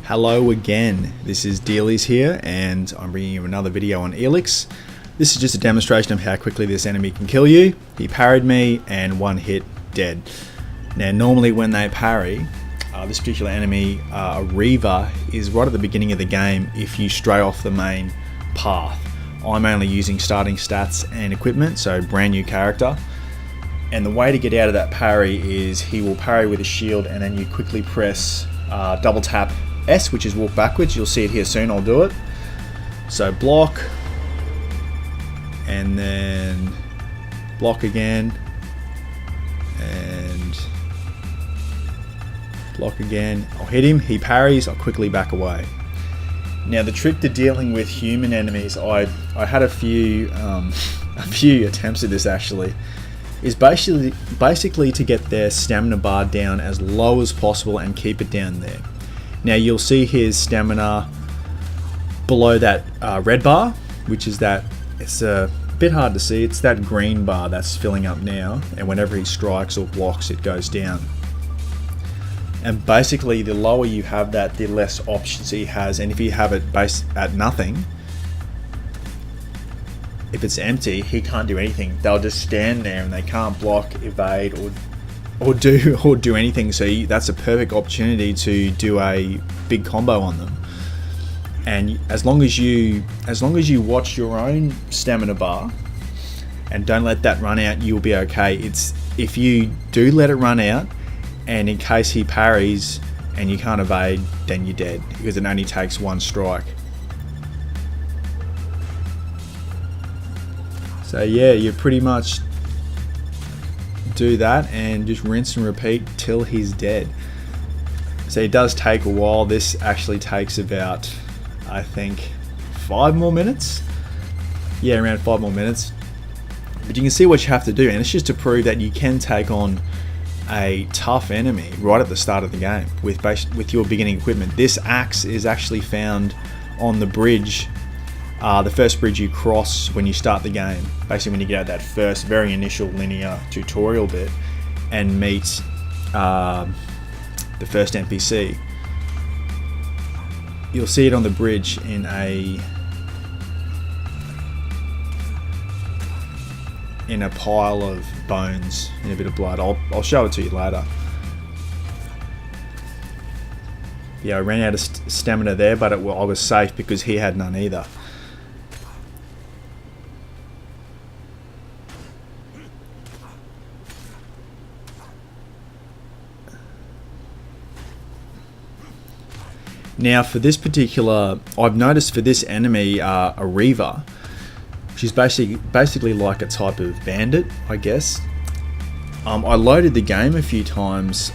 Hello again, this is Dealies here and I'm bringing you another video on Elix. This is just a demonstration of how quickly this enemy can kill you. He parried me and one hit, dead. Now normally when they parry, this particular enemy, a Reaver, is right at the beginning of the game if you stray off the main path. I'm only using starting stats and equipment, so brand new character. And the way to get out of that parry is he will parry with a shield and then you quickly press double tap S, which is walk backwards. You'll see it here soon, I'll do it. So block, and then block again, and block again. I'll hit him, he parries, I'll quickly back away. Now the trick to dealing with human enemies, I had a few attempts at this actually, is basically to get their stamina bar down as low as possible and keep it down there. Now you'll see his stamina below that red bar, which is that, it's a bit hard to see, it's that green bar that's filling up now, and whenever he strikes or blocks it goes down. And basically the lower you have that, the less options he has, and if you have it based at nothing, if it's empty, he can't do anything. They'll just stand there and they can't block, evade, or do anything. So that's a perfect opportunity to do a big combo on them. And as long as you watch your own stamina bar and don't let that run out, you'll be okay. It's if you do let it run out, and in case he parries and you can't evade, then you're dead because it only takes one strike. So yeah, you pretty much do that and just rinse and repeat till he's dead. So it does take a while. This actually takes about, I think, 5 more minutes. Yeah, around 5 more minutes. But you can see what you have to do, and it's just to prove that you can take on a tough enemy right at the start of the game with your beginning equipment. This axe is actually found on the bridge, the first bridge you cross when you start the game. Basically when you get out that first very initial linear tutorial bit and meet the first NPC. You'll see it on the bridge in a pile of bones and a bit of blood. I'll show it to you later. Yeah, I ran out of stamina there, but I was safe because he had none either. Now for this particular, I've noticed for this enemy, a Reaver, she's basically like a type of bandit, I guess. I loaded the game a few times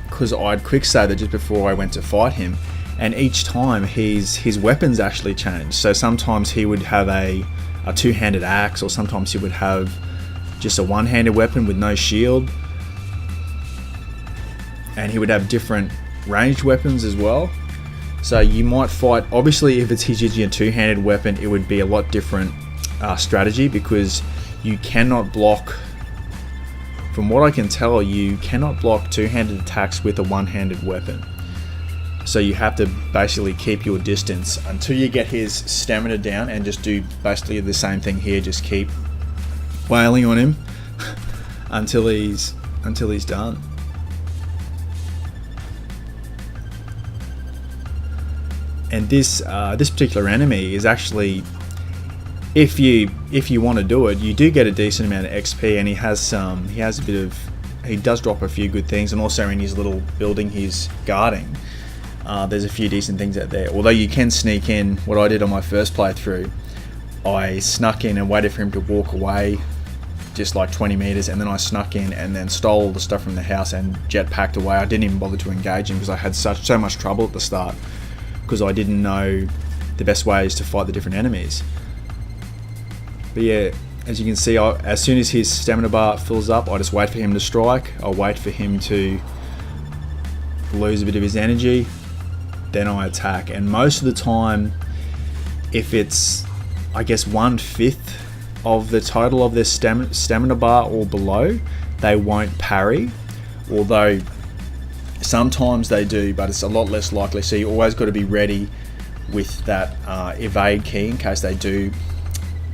because I'd quick save it just before I went to fight him, and each time his weapons actually changed. So sometimes he would have a two-handed axe, or sometimes he would have just a one-handed weapon with no shield, and he would have different ranged weapons as well. So you might fight, obviously if he's using a two-handed weapon, it would be a lot different strategy, because you cannot block, from what I can tell, you cannot block two-handed attacks with a one-handed weapon. So you have to basically keep your distance until you get his stamina down, and just do basically the same thing here, just keep wailing on him until he's done. And this particular enemy is actually, if you want to do it, you do get a decent amount of XP, and he does drop a few good things, and also in his little building he's guarding, there's a few decent things out there. Although you can sneak in, what I did on my first playthrough, I snuck in and waited for him to walk away just like 20 meters, and then I snuck in and then stole all the stuff from the house and jetpacked away. I didn't even bother to engage him because I had so much trouble at the start, because I didn't know the best ways to fight the different enemies. But yeah, as you can see, as soon as his stamina bar fills up, I just wait for him to strike. I'll wait for him to lose a bit of his energy, then I attack. And most of the time, if it's, I guess, 1/5 of the total of their stamina bar or below, they won't parry. Although Sometimes they do, but it's a lot less likely. So you always got to be ready with that evade key in case they do,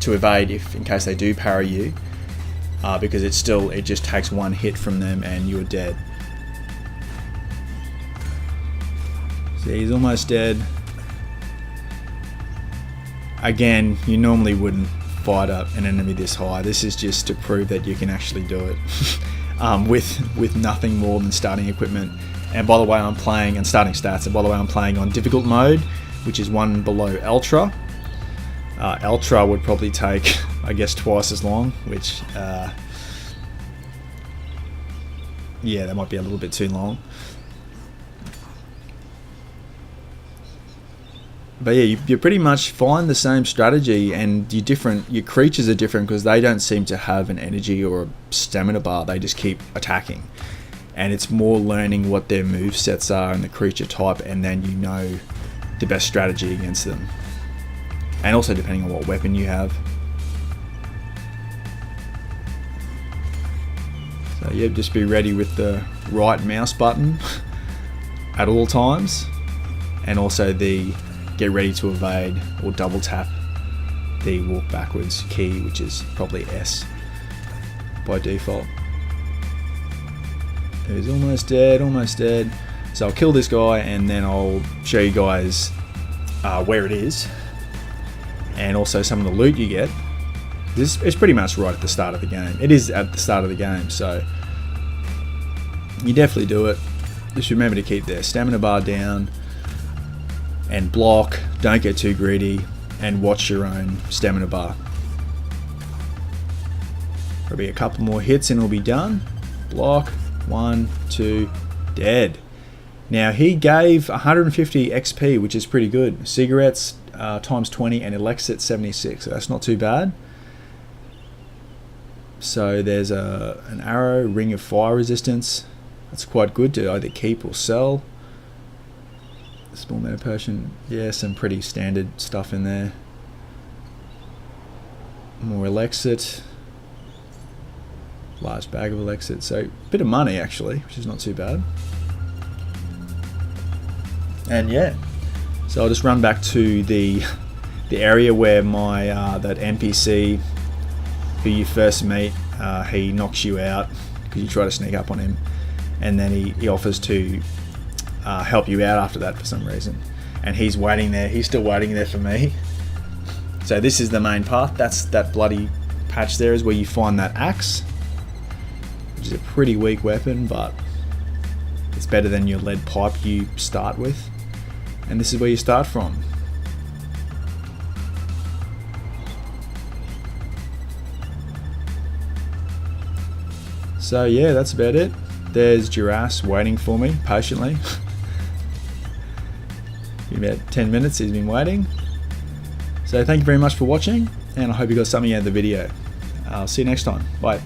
to evade in case they do parry you, because it just takes one hit from them and you're dead. See, he's almost dead. Again, you normally wouldn't fight up an enemy this high. This is just to prove that you can actually do it with nothing more than starting equipment. And by the way, I'm playing, and starting stats, and by the way, I'm playing on difficult mode, which is one below Ultra. Ultra would probably take, I guess, twice as long, which, yeah, that might be a little bit too long. But yeah, you pretty much find the same strategy, and your creatures are different because they don't seem to have an energy or a stamina bar. They just keep attacking. And it's more learning what their move sets are and the creature type, and then you know the best strategy against them. And also depending on what weapon you have. So yeah, just be ready with the right mouse button at all times, and also the get ready to evade or double tap the walk backwards key, which is probably S by default. He's almost dead, almost dead. So I'll kill this guy and then I'll show you guys where it is, and also some of the loot you get. This is pretty much right at the start of the game. It is at the start of the game, so you definitely do it. Just remember to keep their stamina bar down and block, don't get too greedy, and watch your own stamina bar. Probably a couple more hits and it'll be done. Block, 1, 2, dead. Now he gave 150 XP, which is pretty good. Cigarettes times 20 and Elexit 76, so that's not too bad. So there's an arrow, ring of fire resistance. That's quite good to either keep or sell. Small meta potion, yeah, some pretty standard stuff in there. More Elexit. Large bag of Elexit, so a bit of money actually, which is not too bad. And yeah, so I'll just run back to the area where my that NPC who you first meet, he knocks you out because you try to sneak up on him, and then he offers to help you out after that for some reason, and he's waiting there. He's still waiting there for me. So this is the main path. That's that bloody patch there is where you find that axe, which is a pretty weak weapon, but it's better than your lead pipe you start with. And this is where you start from. So yeah, that's about it. There's Duras waiting for me patiently. In about 10 minutes he's been waiting. So thank you very much for watching, and I hope you got something out of the video. I'll see you next time. Bye.